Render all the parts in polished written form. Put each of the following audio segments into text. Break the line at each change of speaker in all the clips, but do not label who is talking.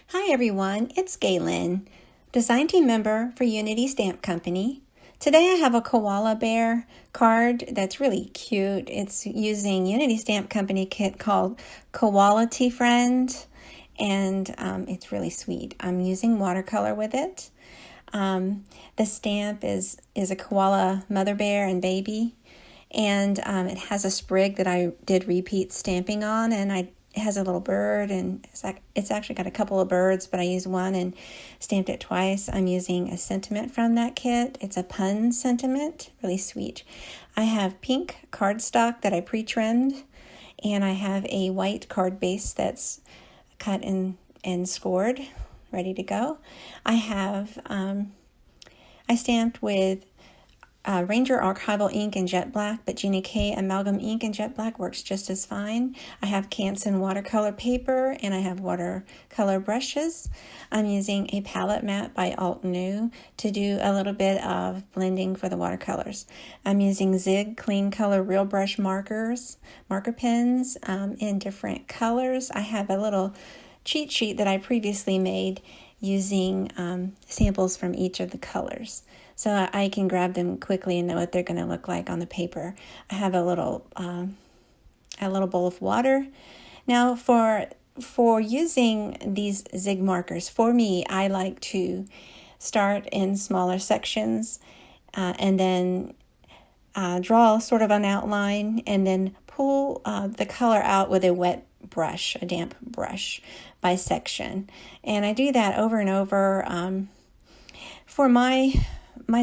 Hi everyone, it's Galen, design team member for Unity Stamp Company. Today I have a koala bear card that's really cute. It's using Unity Stamp Company kit called Koala-ty Friend, and it's really sweet. I'm using watercolor with it. The stamp is a koala mother bear and baby, and it has a sprig that I did repeat stamping on, and it has a little bird, and it's actually got a couple of birds, but I used one and stamped it twice. I'm using a sentiment from that kit. It's a pun sentiment, really sweet. I have pink cardstock that I pre-trimmed, and I have a white card base that's cut and scored, ready to go. I have I stamped with Ranger Archival ink and jet black, but Gina K amalgam ink and jet black works just as fine. I have Canson watercolor paper, and I have watercolor brushes. I'm using a palette mat by Alt New to do a little bit of blending for the watercolors. I'm using Zig Clean Color Real Brush marker pens in different colors. I have a little cheat sheet that I previously made using samples from each of the colors, so I can grab them quickly and know what they're going to look like on the paper. I have a little bowl of water. Now for using these Zig markers, for me, I like to start in smaller sections and then draw sort of an outline, and then pull the color out with a wet brush, a damp brush by section. And I do that over and over. For my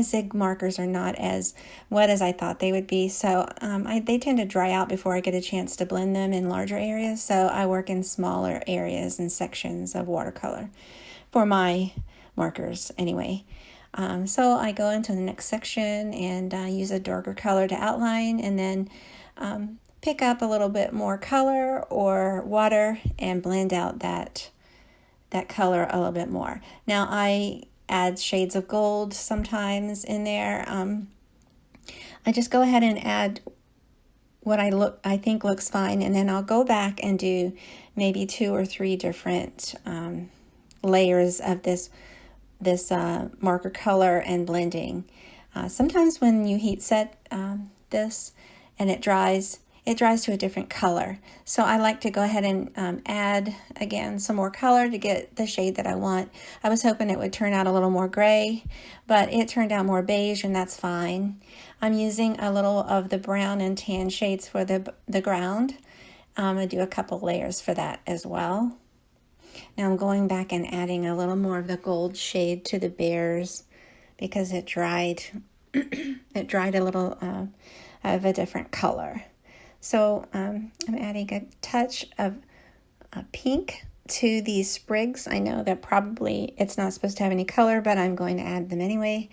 Zig markers are not as wet as I thought they would be, so they tend to dry out before I get a chance to blend them in larger areas, so I work in smaller areas and sections of watercolor for my markers anyway. So I go into the next section and use a darker color to outline, and then pick up a little bit more color or water and blend out that color a little bit more. Now I add shades of gold sometimes in there. I just go ahead and add what I think looks fine, and then I'll go back and do maybe 2 or 3 different layers of this marker color and blending. Sometimes when you heat set this and it dries to a different color. So I like to go ahead and add, again, some more color to get the shade that I want. I was hoping it would turn out a little more gray, but it turned out more beige, and that's fine. I'm using a little of the brown and tan shades for the ground. I do a couple layers for that as well. Now I'm going back and adding a little more of the gold shade to the bears because it dried it dried a little of a different color. So I'm adding a touch of pink to these sprigs. I know that probably it's not supposed to have any color, but I'm going to add them anyway.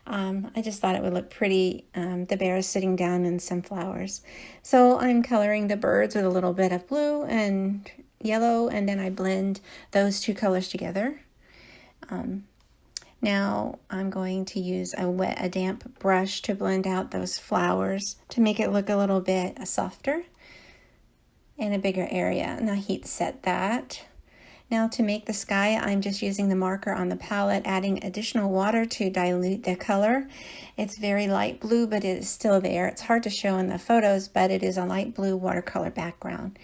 I just thought it would look pretty. The bear is sitting down in some flowers. So I'm coloring the birds with a little bit of blue and yellow, and then I blend those 2 colors together. Now I'm going to use a damp brush to blend out those flowers to make it look a little bit softer and a bigger area. And I heat set that. Now to make the sky, I'm just using the marker on the palette, adding additional water to dilute the color. It's very light blue, but it is still there. It's hard to show in the photos, but it is a light blue watercolor background.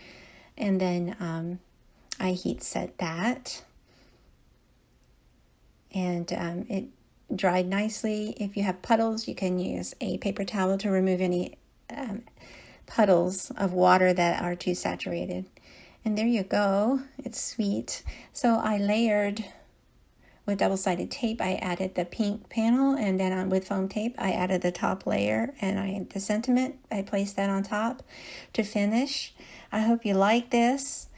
And then I heat set that. And it dried nicely. If you have puddles, you can use a paper towel to remove any puddles of water that are too saturated. And there you go. It's sweet. So I layered with double-sided tape. I added the pink panel, and then with foam tape, I added the top layer, and the sentiment, I placed that on top to finish. I hope you like this.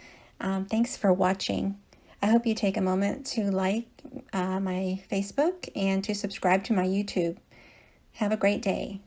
Thanks for watching. I hope you take a moment to like my Facebook and to subscribe to my YouTube. Have a great day.